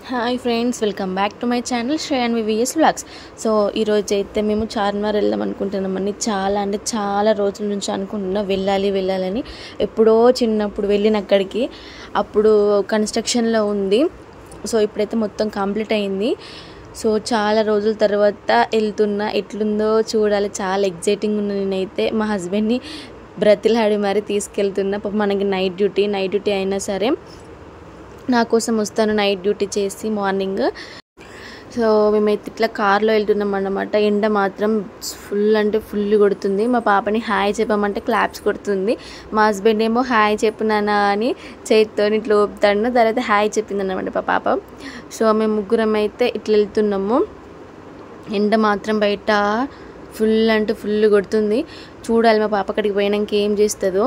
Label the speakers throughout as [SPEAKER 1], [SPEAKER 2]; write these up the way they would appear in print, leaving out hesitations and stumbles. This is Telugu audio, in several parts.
[SPEAKER 1] Hi friends, welcome back to my channel Shreyan VVS vlogs. So ఈరోజు అయితే మేము చార్మినార్ వెళ్దాం అనుకుంటున్నామండి. చాలా రోజుల నుంచి అనుకుంటున్నా వెళ్ళాలని. ఎప్పుడో చిన్నప్పుడు వెళ్ళిన అక్కడికి, అప్పుడు కన్స్ట్రక్షన్లో ఉంది. సో ఇప్పుడైతే మొత్తం కంప్లీట్ అయింది. సో చాలా రోజుల తర్వాత వెళ్తున్నా, ఎట్లుందో చూడాలి. చాలా ఎగ్జైటింగ్ ఉంది. నేనైతే మా హస్బెండ్ని బ్రతిలాడి మరీ తీసుకెళ్తున్నా. మనకి నైట్ డ్యూటీ అయినా సరే నా కోసం వస్తాను నైట్ డ్యూటీ చేసి మార్నింగ్. సో మేమైతే ఇట్లా కార్లో వెళ్తున్నాం అన్నమాట. ఎండ మాత్రం ఫుల్ కొడుతుంది. మా పాపని హాయ్ చెప్పమంటే క్లాప్స్ కొడుతుంది. మా హస్బెండ్ ఏమో హాయ్ చెప్పునానా అని చేతితో ఇట్లా ఊపుతాడు. తర్వాత హాయ్ చెప్పింది అన్నమాట మా పాప. సో మేము ముగ్గురం అయితే ఇట్లా వెళ్తున్నాము. ఎండ మాత్రం బయట ఫుల్ కొడుతుంది. చూడాలి మా పాప అక్కడికి పోయినాక ఏం చేస్తుందో.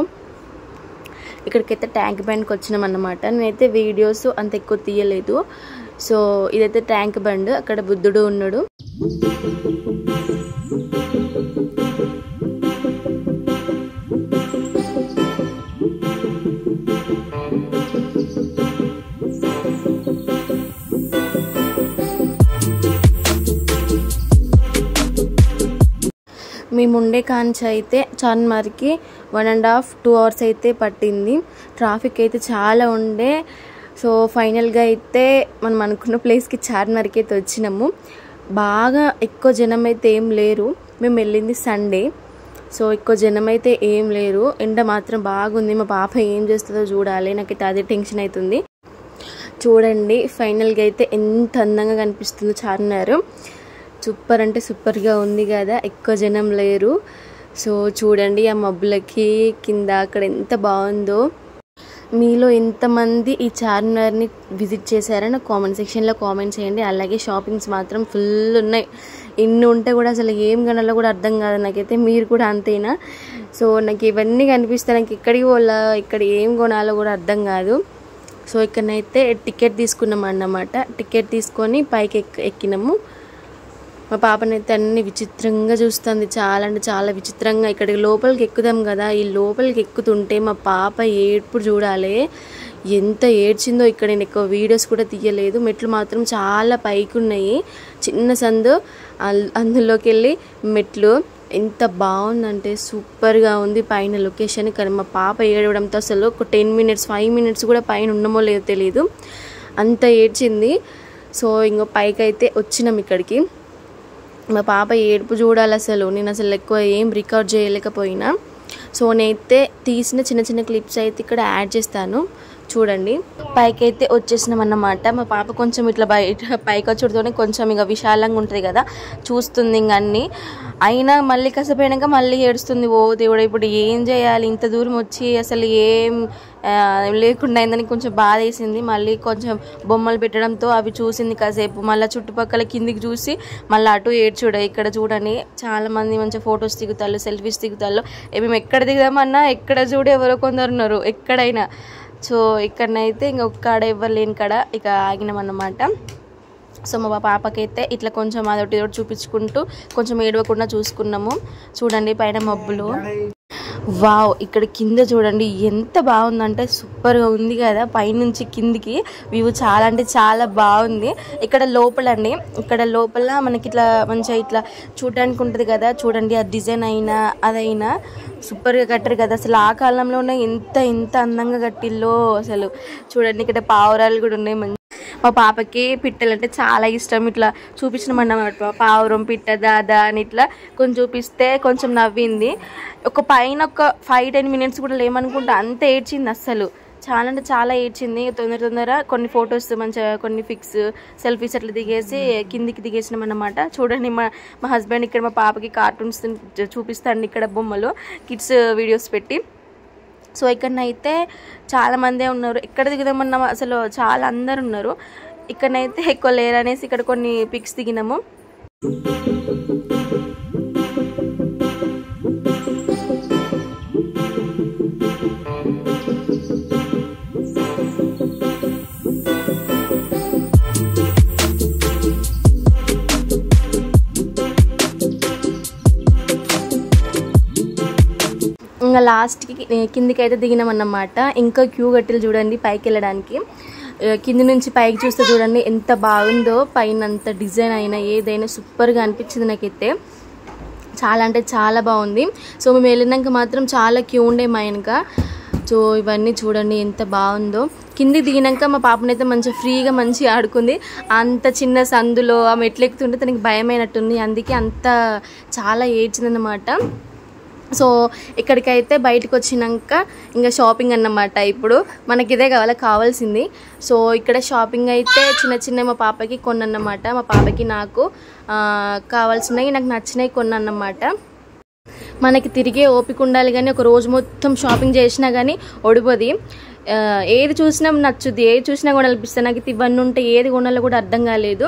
[SPEAKER 1] ఇక్కడికైతే ట్యాంక్ బండ్కి వచ్చినాం అన్నమాట. నేనైతే వీడియోస్ అంత ఎక్కువ తీయలేదు. సో ఇదైతే ట్యాంక్ బండ్, అక్కడ బుద్ధుడు ఉన్నాడు. మేముండే కాంచి అయితే చార్మినార్కి 1.5-2 hours అయితే పట్టింది. ట్రాఫిక్ అయితే చాలా ఉండే. సో ఫైనల్గా అయితే మనం అనుకున్న ప్లేస్కి చార్మినార్కి అయితే వచ్చినాము. బాగా ఎక్కువ జనం అయితే ఏం లేరు. మేము వెళ్ళింది సండే. సో ఎక్కువ జనం అయితే ఏం లేరు. ఎండ మాత్రం బాగుంది. మా పాప ఏం చేస్తుందో చూడాలి. నాకైతే అదే టెన్షన్ అవుతుంది. చూడండి ఫైనల్గా అయితే ఎంత అందంగా కనిపిస్తుందో చార్మినార్. సూపర్ అంటే సూపర్గా ఉంది కదా, ఎక్కువ జనం లేరు. సో చూడండి ఆ మబ్బులకి కింద అక్కడ ఎంత బాగుందో. మీలో ఎంతమంది ఈ చార్మినార్ని విజిట్ చేశారో నాకు కామెంట్ సెక్షన్లో కామెంట్ చేయండి. అలాగే షాపింగ్స్ మాత్రం ఫుల్ ఉన్నాయి. ఇన్ని ఉంటే కూడా అసలు ఏం కొనాలో కూడా అర్థం కాదు నాకైతే. మీరు కూడా అంతేనా? సో నాకు ఇవన్నీ కనిపిస్తాయి. నాకు ఎక్కడికి పోలా, ఇక్కడ ఏం కొనాలో కూడా అర్థం కాదు. సో ఇక్కడనైతే టికెట్ తీసుకున్నాం అన్నమాట. టికెట్ తీసుకొని పైకి ఎక్కినాము. మా పాపనైతే అన్ని విచిత్రంగా చూస్తుంది. చాలా అంటే చాలా విచిత్రంగా. ఇక్కడికి లోపలికి ఎక్కుదాం కదా, ఈ లోపలికి ఎక్కుతుంటే మా పాప ఏడ్పుడు చూడాలి. ఎంత ఏడ్చిందో. ఇక్కడ నేను ఎక్కువ వీడియోస్ కూడా తీయలేదు. మెట్లు మాత్రం చాలా పైకి ఉన్నాయి. చిన్న సందు, అందులోకి వెళ్ళి మెట్లు. ఎంత బాగుందంటే సూపర్గా ఉంది పైన లొకేషన్. కానీ మా పాప ఏడవడంతో అసలు ఒక 10 minutes 5 minutes కూడా పైన ఉన్నామో లేదో తెలియదు, అంత ఏడ్చింది. సో ఇంకో పైకి అయితే వచ్చినాం ఇక్కడికి. మా పాప ఏడుపు చూడాలి అసలు. నేను అసలు ఎక్కువ ఏం రికార్డ్ చేయలేకపోయినా. సో నేనైతే తీసిన చిన్న క్లిప్స్ అయితే ఇక్కడ యాడ్ చేస్తాను, చూడండి. పైకి అయితే వచ్చేసినాం అన్నమాట. మా పాప కొంచెం ఇట్లా బయట పైకి వచ్చుడుతోనే కొంచెం ఇక విశాలంగా ఉంటుంది కదా, చూస్తుంది ఇంక అన్నీ. అయినా మళ్ళీ కసపోయినాక మళ్ళీ ఏడుస్తుంది. ఓ దేవుడా, ఇప్పుడు ఏం చేయాలి? ఇంత దూరం వచ్చి అసలు ఏం లేకుండా అయిందని కొంచెం బాధ వేసింది. మళ్ళీ కొంచెం బొమ్మలు పెట్టడంతో అవి చూసింది కాసేపు. మళ్ళీ చుట్టుపక్కల కిందికి చూసి మళ్ళీ అటు ఏడ్చుడ. ఇక్కడ చూడండి చాలా మంది మంచిగా ఫొటోస్ దిగుతారు, సెల్ఫీస్ దిగుతారు. మేము ఎక్కడ దిగుదామన్నా ఎక్కడ చూడు ఎవరో కొందరు ఉన్నారు ఎక్కడైనా. సో ఇక్కడనైతే ఇంకొక్కడ ఎవరు లేని కాడ ఇక ఆగినాం అన్నమాట. సో మా పాపకైతే ఇట్లా కొంచెం అదొకటి చూపించుకుంటూ కొంచెం ఏడవకుండా చూసుకున్నాము. చూడండి పైన మబ్బులు. వావ్, ఇక్కడ కింద చూడండి ఎంత బాగుందంటే సూపర్గా ఉంది కదా. పైనుంచి కిందికి వ్యూ చాలా అంటే చాలా బాగుంది. ఇక్కడ లోపలండి, ఇక్కడ లోపల మనకి ఇట్లా మంచిగా ఇట్లా చూడడానికి ఉంటుంది కదా. చూడండి ఆ డిజైన్ అయినా అదైనా సూపర్గా కట్టారు కదా. అసలు ఆ కాలంలోనే ఎంత అందంగా కట్టిల్లో అసలు. చూడండి ఇక్కడ పావురాలు కూడా ఉన్నాయి. మా పాపకి పిట్టలు అంటే చాలా ఇష్టం. ఇట్లా చూపించినామన్నమాట. పావురం, పిట్ట, దాదా అని ఇట్లా కొంచెం చూపిస్తే కొంచెం నవ్వింది. ఒక పైన ఒక 5-10 minutes కూడా లేమనుకుంటా, అంత ఏడ్చింది అస్సలు. చాలా అంటే చాలా ఏడ్చింది. తొందర కొన్ని ఫొటోస్ మంచిగా కొన్ని సెల్ఫీస్ అట్లా దిగేసి కిందికి దిగేసినాం అన్నమాట. చూడండి మా హస్బెండ్ ఇక్కడ మా పాపకి కార్టూన్స్ చూపిస్తాండి, ఇక్కడ బొమ్మలు కిడ్స్ వీడియోస్ పెట్టి. సో ఇక్కడనైతే చాలా మందే ఉన్నారు. ఎక్కడ దిగుదామన్నా అసలు చాలా అందరు ఉన్నారు. ఇక్కడనైతే ఎక్కువ లేరు అనేసి ఇక్కడ కొన్ని పిక్స్ దిగినాము. ఇంకా లాస్ట్కి కిందికి అయితే దిగినామన్నమాట. ఇంకా క్యూ కట్టెలు చూడండి పైకి వెళ్ళడానికి. కింది నుంచి పైకి చూస్తే చూడండి ఎంత బాగుందో. పైన అంత డిజైన్ అయినా ఏదైనా సూపర్గా అనిపించింది నాకైతే. చాలా అంటే చాలా బాగుంది. సో మేము వెళ్ళినాక మాత్రం చాలా క్యూ ఉండే మా వెనక. సో ఇవన్నీ చూడండి ఎంత బాగుందో. కింది దిగినాక మా పాపనైతే మంచిగా ఫ్రీగా మంచిగా ఆడుకుంది. అంత చిన్న సందులో ఆ మెట్లు ఎక్కుతుంటే తనకి భయమైనట్టుంది, అందుకే అంత చాలా ఏడ్చిందన్నమాట. సో ఇక్కడికైతే బయటకు వచ్చినాక ఇంకా షాపింగ్ అన్నమాట. ఇప్పుడు మనకి ఇదే కావాల్సింది. సో ఇక్కడ షాపింగ్ అయితే చిన్న చిన్న మా పాపకి కొన్నన్నమాట. మా పాపకి నాకు కావాల్సినవి నాకు నచ్చినవి కొన్నన్నమాట. మనకి తిరిగే ఓపిక ఉండాలి, కానీ ఒక రోజు మొత్తం షాపింగ్ చేసినా కానీ ఒడిపోది. ఏది చూసినా నచ్చుద్ది, ఏది చూసినా కూడా అనిపిస్తుంది. నాకు ఇవన్నీ ఉంటే ఏది కొనాలో కూడా అర్థం కాలేదు.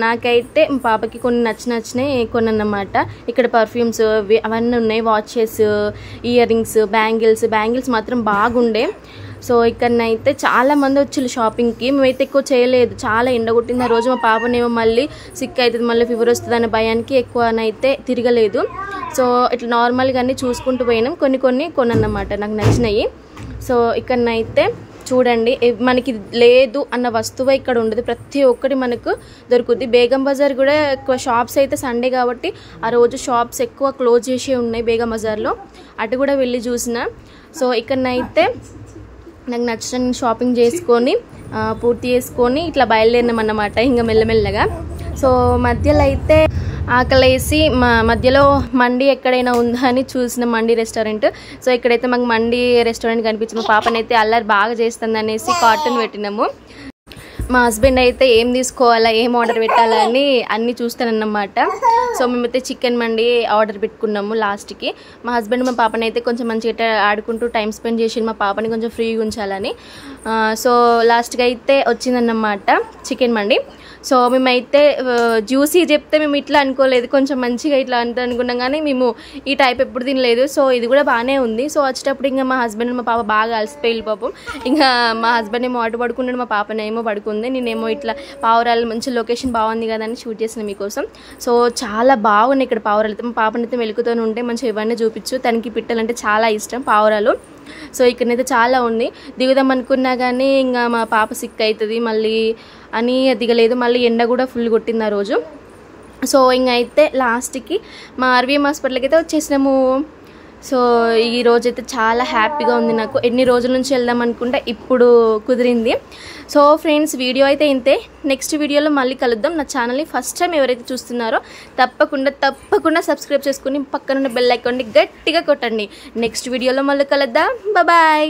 [SPEAKER 1] నాకైతే మా పాపకి కొన్ని నచ్చినవి కొన్నన్నమాట. ఇక్కడ పర్ఫ్యూమ్స్ అవన్నీ ఉన్నాయి, వాచెస్, ఇయర్ రింగ్స్, బ్యాంగిల్స్ మాత్రం బాగుండే. సో ఇక్కడనైతే చాలా మంది వచ్చారు షాపింగ్కి. మేమైతే ఎక్కువ చేయలేదు, చాలా ఎండ కొట్టింది ఆ రోజు. మా పాపనేమో మళ్ళీ సిక్ అవుతుంది, మళ్ళీ ఫీవర్ వస్తుంది అనే భయానికి ఎక్కువనైతే తిరగలేదు. సో ఇట్లా నార్మల్గా అన్నీ చూసుకుంటూ పోయినాం. కొన్ని కొన్నన్నమాట నాకు నచ్చినాయి. సో ఇక్కడనైతే చూడండి, మనకి లేదు అన్న వస్తువు ఇక్కడ ఉండదు, ప్రతి ఒక్కటి మనకు దొరుకుద్ది. బేగం బజార్ కూడా ఎక్కువ షాప్స్ అయితే సండే కాబట్టి ఆ రోజు షాప్స్ ఎక్కువ క్లోజ్ చేసి ఉన్నాయి బేగం బజార్లో. అటు కూడా వెళ్ళి చూసిన. సో ఇక్కడనైతే నాకు నచ్చిన షాపింగ్ చేసుకొని పూర్తి చేసుకొని ఇట్లా బయలుదేరినామన్నమాట ఇంకా మెల్లమెల్లగా. సో మధ్యలో అయితే ఆకలేసి మధ్యలో మండి ఎక్కడైనా ఉందా అని చూసిన, మండి రెస్టారెంట్. సో ఇక్కడైతే మాకు మండి రెస్టారెంట్ కనిపించింది. మా పాపనైతే అల్లరి బాగా చేస్తుంది అనేసి కాటన్ పెట్టినాము. మా హస్బెండ్ అయితే ఏం తీసుకోవాలా, ఏం ఆర్డర్ పెట్టాలని అన్నీ చూస్తానన్నమాట. సో మేమైతే చికెన్ మండి ఆర్డర్ పెట్టుకున్నాము లాస్ట్కి. మా హస్బెండ్ మా పాపని అయితే కొంచెం మంచిగా ఆడుకుంటూ టైం స్పెండ్ చేసి మా పాపని కొంచెం ఫ్రీగా ఉంచాలని. సో లాస్ట్గా అయితే వచ్చిందన్నమాట చికెన్ మండి. సో మేమైతే జ్యూసీ చెప్తే మేము ఇట్లా అనుకోలేదు, కొంచెం మంచిగా ఇట్లా అంత అనుకున్నాం, కానీ మేము ఈ టైప్ ఎప్పుడు తినలేదు. సో ఇది కూడా బాగానే ఉంది. సో వచ్చేటప్పుడు ఇంకా మా హస్బెండ్ మా పాప బాగా అలసిపోయి పాపం. ఇంకా మా హస్బెండ్ ఏమో అటు పడుకున్నాడు, మా పాపనేమో పడుకుంది. నేనేమో ఇట్లా పావురాలు మంచి లొకేషన్ బాగుంది కదా అని షూట్ చేసిన మీకోసం. సో చాలా బాగున్నాయి ఇక్కడ పావురాలు అయితే. మా పాపనైతే మెలుకుతూ ఉంటే మంచిగా ఇవన్నీ చూపించు, తనకి పిట్టలంటే చాలా ఇష్టం పావురాలు. సో ఇక్కడనైతే చాలా ఉంది. దిగుదాం అనుకున్నా కానీ ఇంకా మా పాప సిక్ అవుతుంది మళ్ళీ అని దిగలేదు. మళ్ళీ ఎండ కూడా ఫుల్ కొట్టింది ఆ రోజు. సో ఇంకైతే లాస్ట్కి మా ఆర్వీఎం హాస్పిటల్కి అయితే వచ్చేసినాము. సో ఈ రోజైతే చాలా హ్యాపీగా ఉంది నాకు. ఎన్ని రోజుల నుంచి వెళ్దాం అనుకుంటే ఇప్పుడు కుదిరింది. సో ఫ్రెండ్స్, వీడియో అయితే ఇంతే. నెక్స్ట్ వీడియోలో మళ్ళీ కలుద్దాం. నా ఛానల్ని ఫస్ట్ టైం ఎవరైతే చూస్తున్నారో తప్పకుండా సబ్స్క్రైబ్ చేసుకుని పక్కనున్న బెల్ ఐకాన్ని గట్టిగా కొట్టండి. నెక్స్ట్ వీడియోలో మళ్ళీ కలుద్దాం. బాయ్.